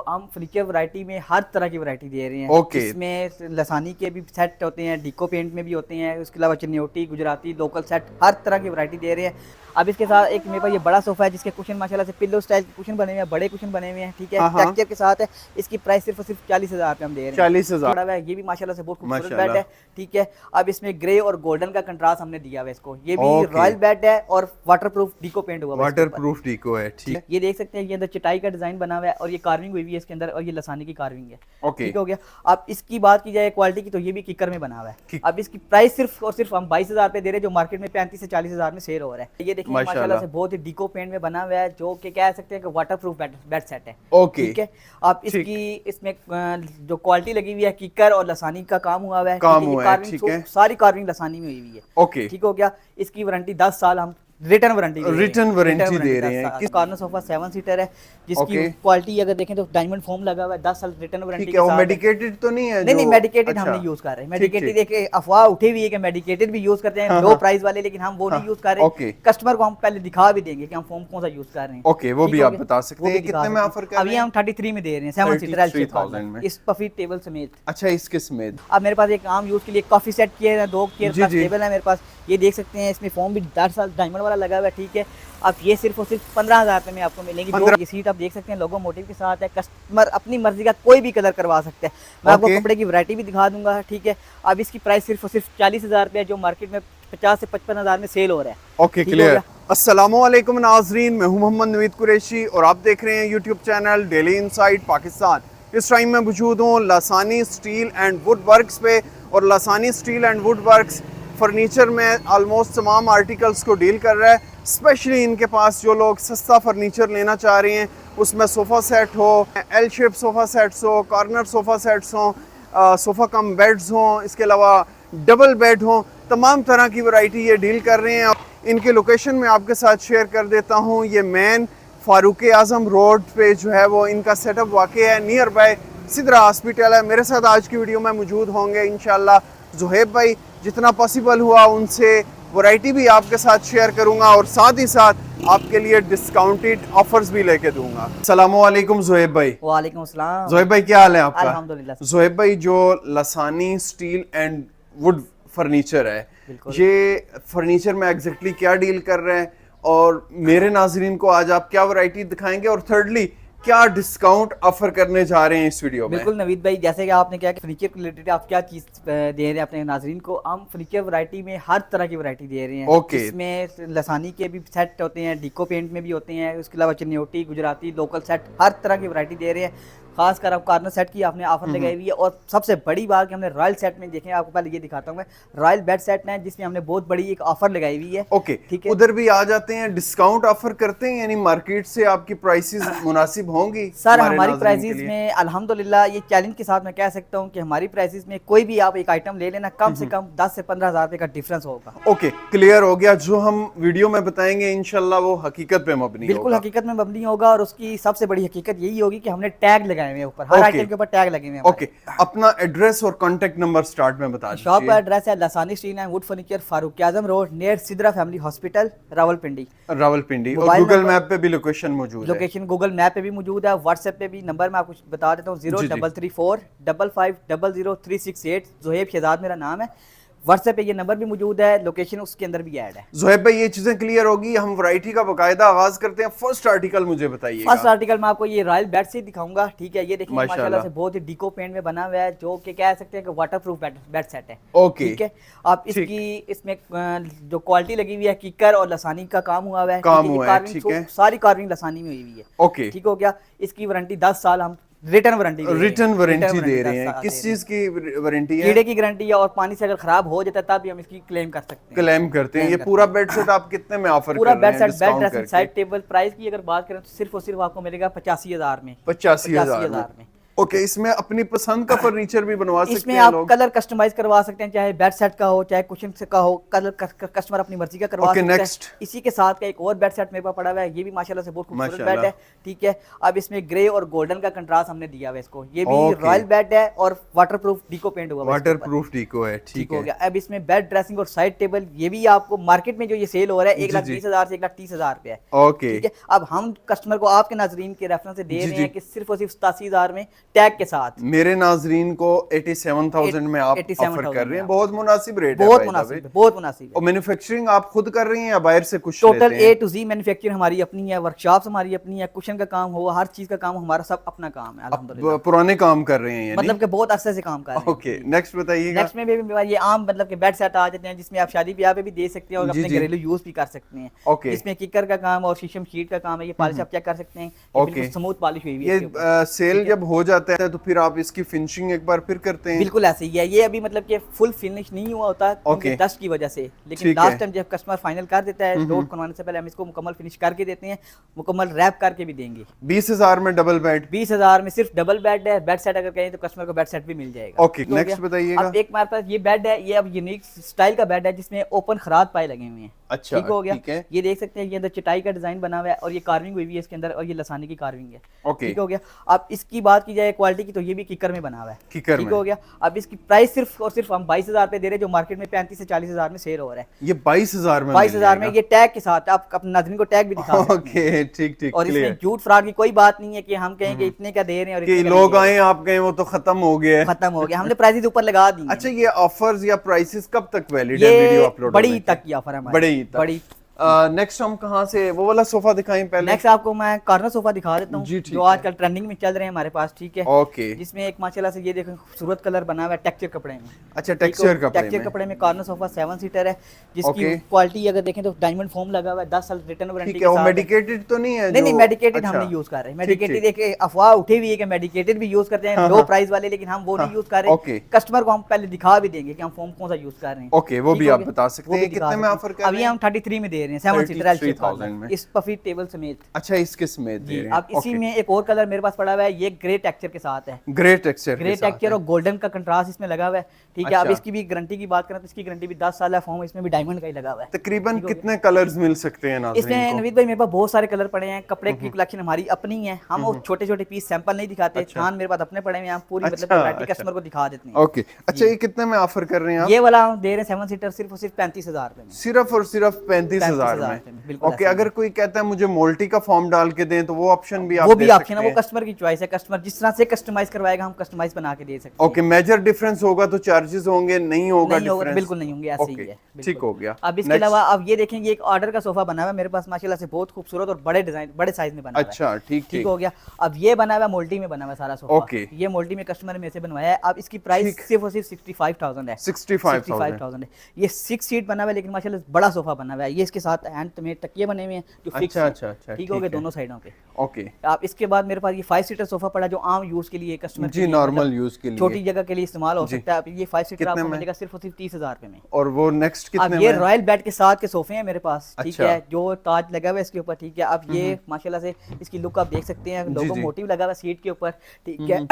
हम furniture variety में हर तरह की वैरायटी दे रहे हैं। ओके। इसमें लसानी के भी सेट होते हैं, डीको पेंट में भी होते हैं, उसके अलावा चनियोटी, गुजराती, लोकल सेट हर तरह की वैरायटी दे रहे हैं। अब इसके साथ एक मेरे पास ये बड़ा सोफा है जिसके कुशन माशाल्लाह से पिल्लो स्टाइल के कुशन बने हुए हैं, बड़े कुशन बने हुए हैं, ठीक है, हाँ हाँ। टेक्सचर के साथ है। इसकी प्राइस सिर्फ और सिर्फ 40,000 रुपये हम दे रहे हैं। 40,000। बड़ा है, ये भी माशाल्लाह से बहुत खूबसूरत माशाल्लाह। बेड है, ठीक है। अब इसमें ग्रे और गोल्डन का कंट्रास्ट हमने दिया हुआ है इसको। ये भी ओके। रॉयल बेड है और वाटरप्रूफ डीको पेंट हुआ है इसके ऊपर। वाटरप्रूफ डीको है, ठीक है। ये देख सकते हैं, ये अंदर चटाई का डिजाइन बना हुआ है और ये कार्विंग हुई हुई है इसके अंदर, और ये लसानी की कार्विंग है, ओके। ठीक हो गया। अब इसकी बात की जाए क्वालिटी की, तो ये भी किकर में बना हुआ है। अब इसकी प्राइस सिर्फ और सिर्फ हम 22,000 रुपये दे रहे हैं, जो मार्केट में 35 से 40,000 में सेल हो रहा है। ये देखिए माशाल्लाह से बहुत ही डीको पेंट में बना हुआ है, जो कि कह सकते हैं कि वाटरप्रूफ बेड सेट है, ओके, ठीक है। अब इसकी इसमें जो क्वालिटी लगी हुई है, किकर और लसानी का काम हुआ हुआ है, काम ठीक है, हुआ है, ठीक है। सारी कार्विंग लसानी में हुई हुई है, ओके, ठीक हो गया। इसकी वारंटी 10 साल हम रिटर्न वारंटी दे रहे हैं। कॉर्नर सोफा 7 सीटर है, जिसकी क्वालिटी अगर देखें तो डायमंड फोम लगा हुआ है, 10 साल रिटर्न वारंटी के साथ। मेडिकेटेड तो नहीं है? नहीं, मेडिकेटेड हम नहीं यूज कर रहे। मेडिकेटेड एक अफवाह उठी हुई है कि मेडिकेटेड भी यूज करते हैं लो प्राइस वाले, लेकिन हम वो नहीं यूज कर रहे। कस्टमर को हम पहले दिखा भी देंगे कि हम फोम कौन सा यूज कर रहे हैं। ओके, वो भी आप बता सकते हैं कितने में ऑफर कर रहे हैं? अभी हम 33 में दे रहे हैं, 7 सीटर एल इस पफी टेबल समेत। अच्छा, इसके समेत। अब मेरे पास एक आम यूज के लिए काफी सेट किए हैं, 2 चेयर टेबल है मेरे पास। ये देख सकते हैं, इसमें फोम भी 10 साल डायमंड वाला लगा हुआ है, ठीक है। अब ये सिर्फ और सिर्फ 15,000 रुपये में आपको मिलेंगी। ये सीट आप देख सकते हैं लोगो मोटिव के साथ है, कस्टमर अपनी मर्जी का कोई भी कलर करवा सकते हैं। मैं आपको कपड़े की वैरायटी भी दिखा दूंगा, ठीक है। अब इसकी प्राइस सिर्फ और सिर्फ 40,000 रुपये, जो मार्केट में 50 से 55,000 में सेल हो रहा है। Okay, clear. अस्सलामुअलैकुम नाजरीन, मैं हूं मोहम्मद नवीद कुरैशी और आप देख रहे हैं YouTube channel daily inside Pakistan. इस टाइम में मौजूद हूँ Lasani steel and wood works पे, और Lasani steel and wood works furniture में ऑलमोस्ट तमाम आर्टिकल्स को डील कर रहा है। स्पेशली इनके पास जो लोग सस्ता फर्नीचर लेना चाह रहे हैं, उसमें सोफ़ा सेट हो, एल शेप सोफ़ा सेट्स हो, कॉर्नर सोफ़ा सेट्स हो, सोफ़ा कम बेड्स हों, इसके अलावा डबल बेड हों, तमाम तरह की वैरायटी ये डील कर रहे हैं। इनके लोकेशन में आपके साथ शेयर कर देता हूँ। ये मेन फारूक आज़म रोड पे जो है वो इनका सेटअप वाक़ है, नियर बाय सिद्रा हॉस्पिटल है। मेरे साथ आज की वीडियो में मौजूद होंगे इंशाल्लाह ज़ुहैब भाई। जितना पॉसिबल हुआ उनसे वैरायटी भी आपके साथ शेयर करूंगा और साथ ही साथ आपके लिए डिस्काउंटेड ऑफर्स भी लेके दूंगा। अस्सलामुअलैकुम ज़ुहैब भाई। वालेकुम अस्सलाम। ज़ुहैब भाई, क्या हाल है आपका? अल्हम्दुलिल्लाह। ज़ुहैब भाई, जो लसानी स्टील एंड वुड फर्नीचर है, ये फर्नीचर में एग्जैक्टली क्या डील कर रहे हैं, और मेरे नाजरीन को आज आप क्या वैरायटी दिखाएंगे, और थर्डली क्या डिस्काउंट ऑफर करने जा रहे हैं इस वीडियो में? बिल्कुल नवीद भाई, जैसे कि आपने क्या कि फर्नीचर के रिलेटेड आप क्या चीज़ दे रहे हैं अपने नाजरीन को, हम फर्नीचर वैरायटी में हर तरह की वैरायटी दे रहे हैं। ओके। इसमें लसानी के भी सेट होते हैं, डीको पेंट में भी होते हैं, उसके अलावा चनियोटी, गुजराती, लोकल सेट हर तरह की वैरायटी दे रहे हैं। खासकर आप कॉर्नर सेट की आपने ऑफर लगाई हुई है, और सबसे बड़ी बात कि हमने रॉयल सेट में देखें, आपको पहले ये दिखाता हूँ मैं, रॉयल बेड सेट है जिसमें हमने बहुत बड़ी एक ऑफर लगाई हुई है। ओके, ठीक है, उधर भी आ जाते हैं, डिस्काउंट ऑफर करते हैं, यानी मार्केट से आपकी प्राइसेस मुनासिब होंगी? सर, हमारी प्राइसेस में अल्हम्दुलिल्लाह ये चैलेंज के साथ मैं कह सकता हूँ कि हमारी प्राइसेस में कोई भी आप एक आइटम ले लेना, कम से कम 10 से 15,000 रुपये का डिफरेंस होगा। ओके, क्लियर हो गया। जो हम वीडियो में बताएंगे इंशाल्लाह वो हकीकत पे मबनी बिल्कुल होगा। हकीकत में मबनी होगा, और उसकी सबसे बड़ी हकीकत यही होगी कि हमने टैग लगाए हुए हैं ऊपर, हर आइटम के ऊपर टैग लगे हुए हैं। ओके, अपना एड्रेस और कांटेक्ट नंबर स्टार्ट में बता दीजिए। शॉप का एड्रेस है Lasani steel and wood furniture, Farooq Azam road, near Sidra family hospital, Rawalpindi. और गूगल मैप पे भी लोकेशन मौजूद है। लोकेशन गूगल मैप पे भी मौजूद है, व्हाट्सएप पे भी नंबर मैं आपको बता देता हूँ, 033455000368। ज़ुहैब शहजाद मेरा नाम है। व्हाट्सएप पे ये नंबर भी मौजूद है, लोकेशन उसके अंदर भी ऐड है। ज़ुहैब भाई, ये चीजें क्लियर होगी, हम वैरायटी का बकायदा आगाज करते हैं। फर्स्ट आर्टिकल मुझे बताइए। फर्स्ट आर्टिकल मैं आपको ये रॉयल बेड से दिखाऊंगा, ठीक है। ये देखिए माशाल्लाह से बहुत ही डीको पेंट में बना हुआ है, जो कि कह सकते हैं कि वाटरप्रूफ बेड सेट है। ओके, ठीक है। आप इसमें जो क्वालिटी लगी हुई है, किकर और लसानी का काम हुआ है, ठीक है। सारी कार्विंग लसानी में हुई हुई है। ओके, ठीक हो गया। इसकी वारंटी 10 साल हम रिटर्न वारंटी दे रहे हैं। किस चीज की वारंटी है? कीड़े की गारंटी है, और पानी से अगर खराब हो जाता है तब भी हम इसकी क्लेम कर सकते हैं। क्लेम करते हैं। ये पूरा बेड सेट आप कितने में ऑफर कर रहे हैं? पूरा bed set, bed dressing side table, price की अगर बात करें तो सिर्फ और सिर्फ आपको मिलेगा 85,000 में। 85,000 में। ओके, इसमें अपनी पसंद का फर्नीचर भी बनवा सकते इसमें हैं आप लोग। कलर कस्टमाइज करवा सकते हैं, चाहे बेड सेट का हो चाहे कुशन का हो, कलर कस्टमर अपनी मर्जी का करवा Okay, सकते next. हैं। इसी के साथ का एक और बेड सेट मेरे पास पड़ा हुआ है, ये भी माशाल्लाह से बहुत खूबसूरत माशाल्लाह। बेड है, ठीक है। अब इसमें ग्रे और गोल्डन का कंट्रास्ट हमने दिया हुआ है इसको, ये भी Okay. रॉयल बेड है और वाटरप्रूफ डीको पेंट हुआ हुआ है इसके ऊपर। वाटरप्रूफ डीको है, ठीक ठीक हो है। गया। अब इसमें बेड ड्रेसिंग और साइड टेबल, ये भी आपको मार्केट में जो ये सेल हो रहा है जी, 1,20,000 से 1,30,000 रुपए है, ओके, ठीक है। अब हम कस्टमर को आपके नाजरीन के रेफरेंस से दे जी, रहे जी। हैं कि सिर्फ और सिर्फ 87,000 में टैग के साथ। मेरे नाजरीन को 87,000 में आप 87,000 ऑफर कर रहे हैं, में बहुत मुनासिब रेट है बहुत by the मुनासिब way। है, बहुत मुनासिब है। और मैन्युफैक्चरिंग आप खुद कर रही हैं या बाहर से कुछ टोटल लेते हैं? A to Z मैन्युफैक्चरिंग हमारी अपनी है, वर्कशॉप्स हमारी अपनी है, कुशन का काम हो, हर चीज का काम हमारा सब अपना काम है अल्हम्दुलिल्लाह। पुराने काम कर रहे हैं यानी? मतलब कि बहुत अरसे से काम कर रहे हैं। ओके, नेक्स्ट बताइएगा। नेक्स्ट में भी ये आम मतलब कि बेड सेट आ जाते हैं जिसमें आप शादी ब्याह पे भी दे सकते हैं और जी, अपने जी। घरेलू यूज भी कर सकते हैं। ओके। इसमें किकर का काम और शीशम शीट का काम है, ये पॉलिश आप चेक कर सकते हैं, ओके। बिल्कुल स्मूथ पॉलिश हुई हुई है ये इसके ऊपर। सेल जब हो जाता है तो फिर आप इसकी फिनिशिंग एक बार फिर करते हैं? बिल्कुल ऐसे ही है, ये अभी मतलब कि फुल फिनिश नहीं हुआ होता क्योंकि ओके। डस्ट की वजह से, लेकिन ठीक लास्ट है। टाइम जब कस्टमर फाइनल कर देता है लोड करवाने से पहले हम इसको मुकम्मल फिनिश करके देते हैं, मुकम्मल रैप करके भी देंगे। 20,000 में डबल बेड? 20,000 में सिर्फ डबल बेड है, बेड सेट अगर कहें तो कस्टमर को बेड सेट भी मिल जाएगा। ओके, ठीक हो नेक्स्ट गया? बताइएगा। अब एक हमारे पास ये बेड है, ये अब यूनिक स्टाइल का बेड है जिसमें ओपन खराद पाए लगे हुए हैं। अच्छा, ठीक हो गया। ठीक है। ये देख सकते हैं, ये अंदर चटाई का डिजाइन बना हुआ है और ये कार्विंग हुई हुई है इसके अंदर, और ये लसानी की कार्विंग है। ओके। ठीक हो गया। अब इसकी बात की जाए क्वालिटी की तो ये भी किकर में बना हुआ है। किकर ठीक में। हो गया। अब इसकी प्राइस सिर्फ और सिर्फ हम 22,000 पे दे रहे हैं, जो मार्केट में 35 से 40,000 में सेल हो रहा है। ये 22,000 में 22,000 में ये टैग के साथ, आप अपने नाज़रीन को टैग भी दिखा सकते हैं। ओके, ठीक ठीक, और इसमें क्लियर। झूठ फ्रॉड की कोई बात नहीं है कि हम कहें कि इतने का दे रहे हैं और कि इतने का लोग नहीं दे आए आप गए वो तो खत्म हो गया है। रहे। खत्म हो गया, हमने प्राइसेस ऊपर लगा दी हैं। अच्छा, ये ऑफर्स या प्राइसेस कब तक वैलिड है वीडियो ये अपलोड बड़ी होने ईद के? तक की ऑफर है हमारी। बड़ी ईद तक। बड़ी। नेक्स्ट हम कहाँ से वो वाला सोफा दिखाएं पहले? नेक्स्ट आपको मैं कॉर्नर सोफा दिखा देता हूँ जी, ठीक जो है। आजकल ट्रेंडिंग में चल रहे हैं हमारे पास, ठीक है। ओके। जिसमें एक माशाल्लाह से ये देखो खूबसूरत कलर बना हुआ है टेक्सचर कपड़े में। अच्छा, टेक्सचर कपड़े टेक्सचर में। कपड़े में कॉर्नर सोफा 7 सीटर है, जिसकी ओके। क्वालिटी अगर देखें तो डायमंड फोम लगा हुआ है, 10 साल रिटर्न वारंटी ठीक के है, वो साथ है। मेडिकेटेड तो नहीं है? नहीं नहीं, जो- मेडिकेटेड हम अच्छा। नहीं यूज कर रहे। ठीक, मेडिकेटेड ठीक। एक अफवाह उठी हुई है कि मेडिकेटेड भी यूज करते हैं हाँ, लो हाँ। प्राइस वाले, लेकिन हम वो नहीं हाँ, यूज कर रहे। ओके। कस्टमर को हम पहले दिखा भी देंगे कि हम फोम कौन सा यूज कर रहे हैं। ओके, वो ठीक भी हो आप गया? बता सकते वो भी हैं दिखा कितने में सकते हैं। ऑफर कर अभी रहे हैं? हम 33 में दे रहे हैं, 7 सीटर 33,000 में। इस पफी टेबल समेत। अच्छा, इसके समेत दे जी। रहे हैं। अब इसी में एक और कलर मेरे पास पड़ा हुआ है, ये ग्रे टेक्सचर के साथ है। ग्रे टेक्सचर ग्रे टेक्सचर और गोल्डन का कंट्रास्ट इसमें लगा हुआ है, ठीक है। अब अच्छा। इसकी भी गारंटी की बात करें तो इसकी गारंटी भी 10 साल है, फॉर्म इसमें भी डायमंड का ही लगा हुआ है। तकरीबन कितने कलर्स मिल सकते हैं नाज़रीन इसमें को? नवीद भाई मेरे पास बहुत सारे कलर पड़े हैं, कपड़े की कलेक्शन हमारी अपनी है, हम वो छोटे छोटे पीस सैंपल नहीं दिखाते, अच्छा। थान मेरे पास अपने पड़े हुए हैं, हम पूरी मतलब अच्छा, वैरायटी अच्छा। कस्टमर को दिखा देते हैं। ओके, अच्छा, ये कितने में ऑफर कर रहे हैं आप? ये वाला हम दे रहे हैं 7 सीटर सिर्फ और सिर्फ 35,000 रुपए में। सिर्फ और सिर्फ 35,000 में, में। बिल्कुल ओके, ऐसा अगर कोई कहता है मुझे मोल्टी का फॉर्म डाल के दें तो वो ऑप्शन भी आप वो दे भी ऑप्शन है, सकते वो हैं? कस्टमर की चॉइस है, कस्टमर जिस तरह से कस्टमाइज करवाएगा हम कस्टमाइज बना के दे सकते हैं। ओके, मेजर डिफरेंस होगा तो चार्जेस होंगे, नहीं होगा नहीं होगा, डिफरेंस? बिल्कुल नहीं होंगे, ऐसे ही ओके, है, बिल्कुल। ठीक हो गया। अब इसके Next. अलावा अब ये देखेंगे एक ऑर्डर का सोफा बना हुआ है मेरे पास, माशाल्लाह से बहुत खूबसूरत और बड़े डिजाइन बड़े साइज में बना हुआ है। अच्छा, ठीक ठीक ठीक। हो गया। अब ये बना हुआ है मोल्टी में बना हुआ है सारा सोफा। ओके। ये मोल्टी में कस्टमर में से बनवाया है। अब इसकी प्राइस ठीक। सिर्फ और सिर्फ 65,000 है। 65,000 है। ये 6 सीट बना हुआ है, लेकिन माशाल्लाह बड़ा सोफा बना हुआ है। ये इसके साथ हैंड में तकिए बने हुए हैं जो फिक्स अच्छा, हैं। अच्छा, अच्छा, ठीक हो ठीक गए है। दोनों साइडों पे। ओके अब इसके बाद मेरे पास ये 5 सीटर सोफा पड़ा जो आम यूज के लिए कस्टमर जी, नॉर्मल यूज के लिए छोटी जगह के लिए इस्तेमाल हो जी। सकता है। अब ये 5 सीटर कितने आपको में? मिलेगा सिर्फ और सिर्फ 30,000 रुपए में। और वो नेक्स्ट अब कितने ये में? रॉयल बेड के साथ के सोफे हैं मेरे पास, ठीक अच्छा। है, जो ताज लगा हुआ है इसके ऊपर, ठीक है। अब ये माशाल्लाह से इसकी लुक आप देख सकते हैं, लोगो जी। मोटिव लगा हुआ है सीट के ऊपर, ठीक है।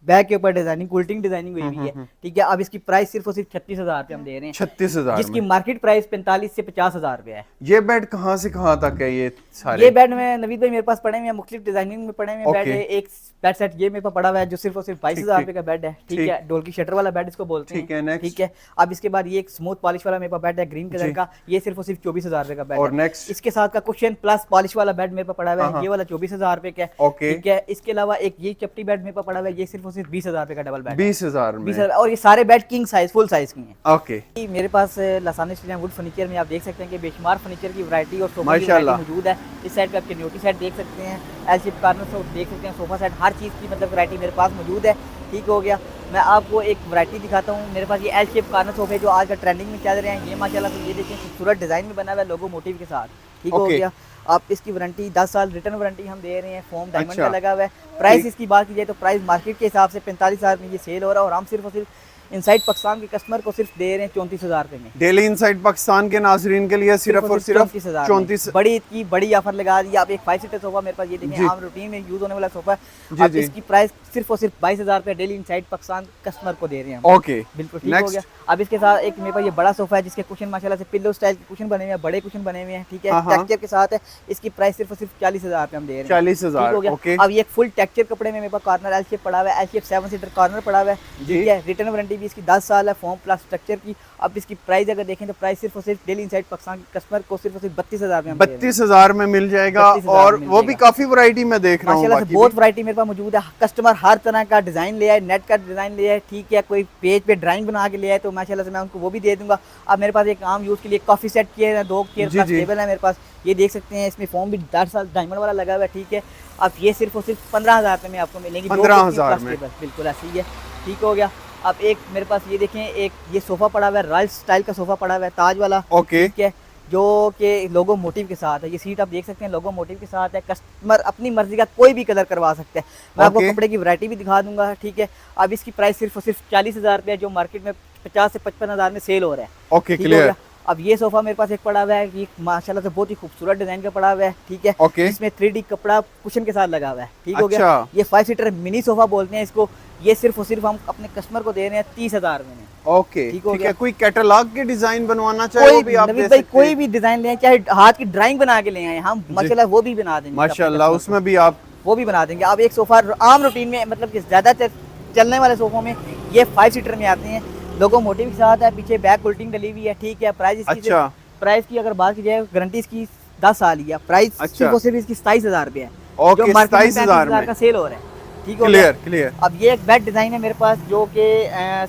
बैक के ऊपर डिजाइनिंग कुल्टिंग डिजाइनिंग हुई हुई है, ठीक है। अब इसकी प्राइस सिर्फ और सिर्फ 36,000 रुपए हम दे रहे हैं, 36,000 जिसकी में। मार्केट प्राइस 45 से 50,000 रुपए है। ये बेड कहाँ से कहाँ तक है ये सारे? ये बेड में नवीद भाई मेरे पास पड़े हुए हैं, मुख्तलिफ डिजाइनिंग में पड़े हुए हैं बेड ओके। है। एक बेड सेट ये मेरे पास पड़ा हुआ है जो सिर्फ और सिर्फ 22,000 ठीक, रुपए का बेड है, ठीक ठीक। है। डोल की शटर वाला बेड इसको बोलते ठीक है, हैं, next। ठीक है। अब इसके बाद ये एक स्मूथ पॉलिश वाला मेरे पास बेड है ग्रीन कलर जी। का, ये सिर्फ और सिर्फ 24,000 रुपए का बेड और है। next? इसके साथ का कुशन प्लस पॉलिश वाला बेड मेरे पास पड़ा हुआ हाँ, है, ये वाला 24,000 रुपए का है, ओके। ठीक है। इसके अलावा एक ये चपटी बेड मेरे पास पड़ा हुआ है, ये सिर्फ और सिर्फ 20,000 रुपए का डबल बेड है, 20,000 में। 20,000। और ये सारे bed king size full size की हैं। ओके, मेरे पास लसानी स्टील एंड वुड फर्नीचर में आप देख सकते हैं कि बेशुमार फर्नीचर की वैरायटी और सोफा की माशाल्लाह। वैरायटी मौजूद है। इस साइड पे आपके न्यूटी सेट देख सकते हैं, एल शेप कॉर्नर सेट देख सकते हैं, सोफा सेट, हर चीज़ की मतलब वैरायटी मेरे पास मौजूद है, ठीक हो गया। मैं आपको एक वैरायटी दिखाता हूँ। मेरे पास ये एल शेप कॉर्नर सोफे जो आजकल ट्रेंडिंग में चल रहे हैं, ये माशाल्लाह से ये देखिए खूबसूरत डिज़ाइन में बना हुआ है लोगो मोटिव के साथ, ठीक हो Okay. गया। आप इसकी वारंटी 10 साल रिटर्न वारंटी हम दे रहे हैं, फोम डायमंड अच्छा। का लगा हुआ है। प्राइस ठीक। इसकी बात की जाए तो प्राइस मार्केट के हिसाब से 45,000 में ये सेल हो रहा है, और हम सिर्फ और सिर्फ इनसाइड पाकिस्तान के कस्टमर को सिर्फ दे रहे हैं 34,000 रुपए में। डेली इनसाइड पाकिस्तान के नाजरीन के लिए सिर्फ और सिर्फ 34,000। बड़ी की बड़ी ऑफर लगा दी। आप एक 5 सीटर सोफा मेरे पास ये देखें, आम रूटीन में यूज होने वाला सोफा, अब इसकी प्राइस सिर्फ और सिर्फ 22,000 रुपए डेली इनसाइड पाकिस्तान कस्टमर को दे रहे हैं। ओके, बिल्कुल ठीक हो गया। अब इसके साथ एक मेरे पास ये बड़ा सोफा है जिसके कुशन माशाल्लाह से पिल्लो स्टाइल के कुशन बने हुए हैं, बड़े कुशन बने हुए हैं, ठीक है, टेक्सचर के साथ है। इसकी प्राइस सिर्फ और सिर्फ 40,000 रुपए हम दे रहे हैं। 40,000 हो गया। अब ये फुल टेक्सचर कपड़े में मेरे पास कॉर्नर एल शेप पड़ा हुआ है, एल शेप 7 सीटर कॉर्नर पड़ा हुआ है, ठीक है। रिटर्न वारंटी भी इसकी 10 साल है, फोम प्लस स्ट्रक्चर की। अब इसकी प्राइस अगर देखें तो प्राइस सिर्फ और सिर्फ डेली इनसाइड पाकिस्तान के कस्टमर को सिर्फ और सिर्फ 32,000 में 32,000 में मिल जाएगा। और वो भी काफी वैरायटी में देख रहा हूँ, माशाल्लाह से बहुत वैरायटी मेरे पास मौजूद है। कस्टमर हर तरह का डिजाइन ले आए, नेट का डिजाइन ले आए, ठीक है, कोई पेज पे ड्राइंग बना के ले आए तो माशाल्लाह से मैं उनको वो भी दे दूंगा। अब मेरे पास एक आम यूज के लिए कॉफी सेट किए हैं, 2 चेयर प्लस टेबल है मेरे पास, ये देख सकते हैं। इसमें फोम भी 10 साल डायमंड वाला लगा हुआ है, ठीक है। अब ये सिर्फ और सिर्फ 15,000 रुपए में आपको मिलेंगी, 15,000 में, बिल्कुल ऐसे ही है, ठीक हो गया। अब एक मेरे पास ये देखें, एक ये सोफा पड़ा हुआ है, रॉयल स्टाइल का सोफा पड़ा हुआ है, ताज वाला, ओके, ठीक है, जो कि लोगो मोटिव के साथ है। ये सीट आप देख सकते हैं, लोगो मोटिव के साथ है। कस्टमर अपनी मर्जी का कोई भी कलर करवा सकते हैं। मैं आपको कपड़े की वैरायटी भी दिखा दूंगा, ठीक है। अब इसकी प्राइस सिर्फ और सिर्फ 40,000 रुपये, जो मार्केट में 50 से 55,000 में सेल हो रहा है। Okay, clear. अब ये सोफा मेरे पास एक पड़ा हुआ है, ये माशाल्लाह से बहुत ही खूबसूरत डिजाइन का पड़ा हुआ है, ठीक है। ओके, इसमें 3D कपड़ा कुशन के साथ लगा हुआ है, ठीक हो गया। ये 5 सीटर मिनी सोफा बोलते हैं इसको। ये सिर्फ और सिर्फ हम अपने कस्टमर को दे रहे हैं 30,000 में। ओके, ठीक है। कोई कैटलॉग के डिजाइन बनवाना चाहे वो भी आप दे सकते हैं। कोई भी डिजाइन ले, चाहे हाथ की ड्राइंग बना के ले आए हम, माशाल्लाह वो भी बना देंगे, माशाल्लाह उसमें भी आप वो भी बना देंगे। अब एक सोफा आम रूटीन में, मतलब कि ज्यादा चलने वाले सोफों में ये 5 सीटर में आते हैं, लोगो मोटिव के साथ है, पीछे बैक कुल्टिंग डली हुई है, ठीक है। प्राइस इसकी, अच्छा, प्राइस की अगर बात की जाए, गारंटी इसकी 10 साल ही है। प्राइस सिर्फ और सिर्फ इसकी 27,000 रुपए है, जो मार्केट में 35,000 का सेल हो रहा है, ठीक हो गया। क्लियर। अब ये एक बेड डिजाइन है मेरे पास, जो कि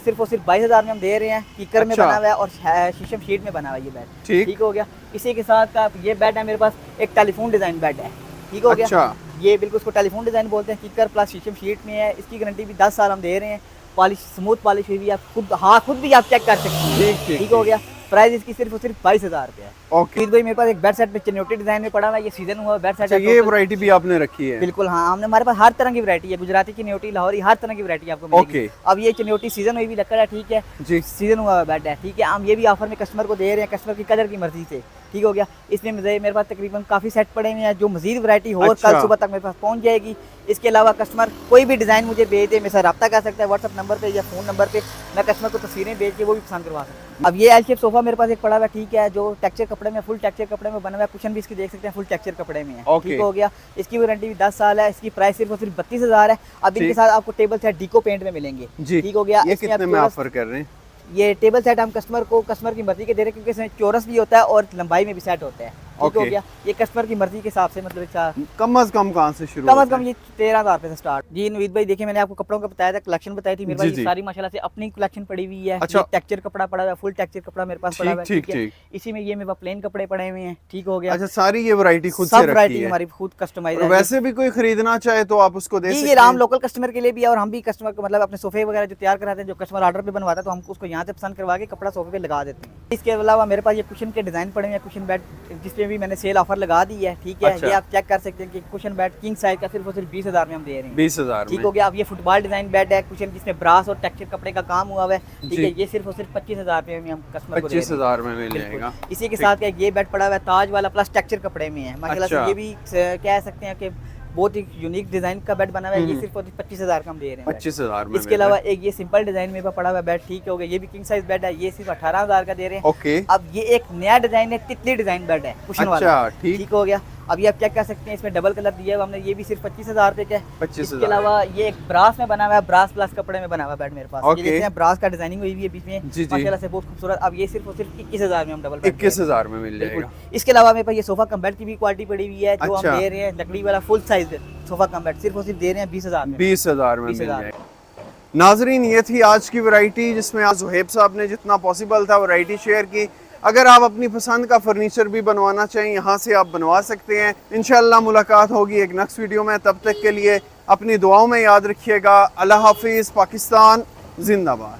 सिर्फ और सिर्फ 22,000 में हम दे रहे हैं। कीकर में बना हुआ है और शीशम शीट में बना हुआ है ये बेड, ठीक हो गया। इसी के साथ का ये बेड है मेरे पास, एक टेलीफोन डिजाइन बेड है, ठीक हो गया। ये बिल्कुल उसको टेलीफोन डिजाइन बोलते हैं, कीकर प्लस शीशम शीट में है। इसकी गारंटी भी 10 साल हम दे रहे हैं। पॉलिश स्मूथ पॉलिश हुई, आप खुद भी आप चेक कर सकते हैं, ठीक हो गया। प्राइस इसकी सिर्फ और सिर्फ 22,000 रुपये है। ओके भाई, मेरे पास एक बेड सेट में चनौटी डिजाइन में पड़ा हुआ है, ये सीजन हुआ बेड सेट है। ये वैरायटी भी आपने रखी है? बिल्कुल हाँ, हमने, हमारे पास हर तरह की वैरायटी है, गुजराती चनौटी, लाहौरी, हर तरह की वैरायटी आपको मिलेगी। अब ये चनौटी सीजन हुई भी लकड़ है, ठीक है जी, सीजन हुआ बेड है, ठीक है। हम ये भी ऑफर में कस्टमर को दे रहे हैं, कस्टमर की कलर की मर्जी से, ठीक हो गया। इसमें मेरे पास तकरीबन काफ़ी सेट पड़े हुए हैं, जो मजीद वैरायटी हो कल सुबह तक मेरे पास पहुंच जाएगी। इसके अलावा कस्टमर कोई भी डिज़ाइन मुझे भेज दे, मेरे साथ रब्ता कर सकता है व्हाट्सअप नंबर पे या फ़ोन नंबर पे, मैं कस्टमर को तस्वीरें भेज के वो भी पसंद करवा सकता हूँ। अब ये एल शेप सोफा मेरे पास एक पड़ा हुआ है, ठीक है, जो टेक्सचर कपड़े में, फुल टेक्सचर कपड़े में बना हुआ है। कुशन भी इसकी देख सकते हैं, फुल टेक्सचर कपड़े में है, ठीक हो गया। इसकी वारंटी भी 10 साल है। इसकी प्राइस सिर्फ और सिर्फ 32,000 है। अब इनके साथ आपको टेबल सेट डीको पेंट में मिलेंगे, ठीक हो गया। ये कितने में ऑफर कर रहे हैं? ये टेबल सेट हम कस्टमर की मर्जी के दे रहे हैं, क्योंकि इसमें चौरस भी होता है और लंबाई में भी सेट होता है, ठीक हो गया। ये कस्टमर की मर्जी के हिसाब से, मतलब कम से कम कहाँ से शुरू? कम से कम ये 13,000 रुपए से स्टार्ट। जी नवीद भाई, देखिए मैंने आपको कपड़ों का बताया था, कलेक्शन बताई थी, मेरे पास ये सारी माशाल्लाह से अपनी कलेक्शन पड़ी हुई है। अच्छा, टेक्सचर कपड़ा पड़ा हुआ है, फुल टेक्सचर कपड़ा मेरे पास पड़ा हुआ है, ठीक है। इसी में ये मेरे पास प्लेन कपड़े पड़े हुए हैं, ठीक हो गया। अच्छा, सारी ये वैरायटी खुद से रखी है? हमारी खुद कस्टमाइज है। वैसे भी कोई खरीदना चाहे तो आप उसको दे सकते हैं? ये राम लोकल कस्टमर के लिए भी है, और हम भी कस्टमर को, मतलब अपने सोफे वगैरह जो तैयार कराते हैं, जो कस्टमर ऑर्डर पे बनवाता है, तो हम उसको यहाँ से पसंद करवा के कपड़ा सोफे पे लगा देते हैं। इसके अलावा मेरे पास ये कुशन के डिजाइन पड़े हुए हैं, कुशन बेड जिसपे भी मैंने सेल ऑफर लगा दी है, ठीक है। ये आप चेक कर सकते हैं कि कुशन बेड किंग साइज का सिर्फ और सिर्फ 20,000 में हम दे रहे हैं, 20,000, ठीक हो गया। अब ये फुटबॉल डिजाइन बेड है कुशन, जिसमें ब्रास और टेक्सचर कपड़े का काम हुआ है, ठीक है। ये सिर्फ और सिर्फ 25,000 रुपए में हम कस्टमर को 25,000 में मिल जाएगा। इसी के साथ ये बेड पड़ा हुआ है ताज वाला, प्लस टेक्सचर कपड़े में है, माशाल्लाह से ये भी कह सकते हैं कि बहुत ही यूनिक डिजाइन का बेड बना हुआ है। ये सिर्फ 25,000 का हम दे रहे हैं, 25,000 में। इसके अलावा एक ये सिंपल डिजाइन में पड़ा हुआ बेड, ठीक हो गया। ये भी किंग साइज बेड है, ये सिर्फ 18,000 का दे रहे हैं। ओके। अब ये एक नया डिजाइन है, तितली डिजाइन बेड है, कुशन वाला, ठीक हो गया। अब ये आप चेक कर सकते हैं, इसमें डबल कलर दिया है हमने, ये भी सिर्फ 25,000 रुपए का है। 25,000। इसके अलावा ये एक ब्रास में बना हुआ है, ब्रास प्लस कपड़े में बना हुआ बेड मेरे पास, ये देखते हैं, ब्रास का डिजाइनिंग हुई हुई है बीच में, माशाल्लाह से बहुत खूबसूरत। अब ये सिर्फ और सिर्फ 21,000 में हम डबल 21,000 में मिल जाएगा। इसके अलावा मेरे पास ये सोफा कम बेड की भी क्वालिटी पड़ी हुई है, जो हम दे रहे हैं, लकड़ी वाला full size sofa cum bed, सिर्फ और सिर्फ दे रहे हैं 20,000 में। 20,000 में मिल जाएगा। नाजरीन, ये थी आज की वैरायटी, जिसमें आज ज़ुहैब साहब ने जितना पॉसिबल था वैरायटी शेयर की। अगर आप अपनी पसंद का फर्नीचर भी बनवाना चाहें, यहाँ से आप बनवा सकते हैं। इंशाल्लाह मुलाकात होगी एक नेक्स्ट वीडियो में, तब तक के लिए अपनी दुआओं में याद रखिएगा। अल्लाह हाफिज़। पाकिस्तान जिंदाबाद।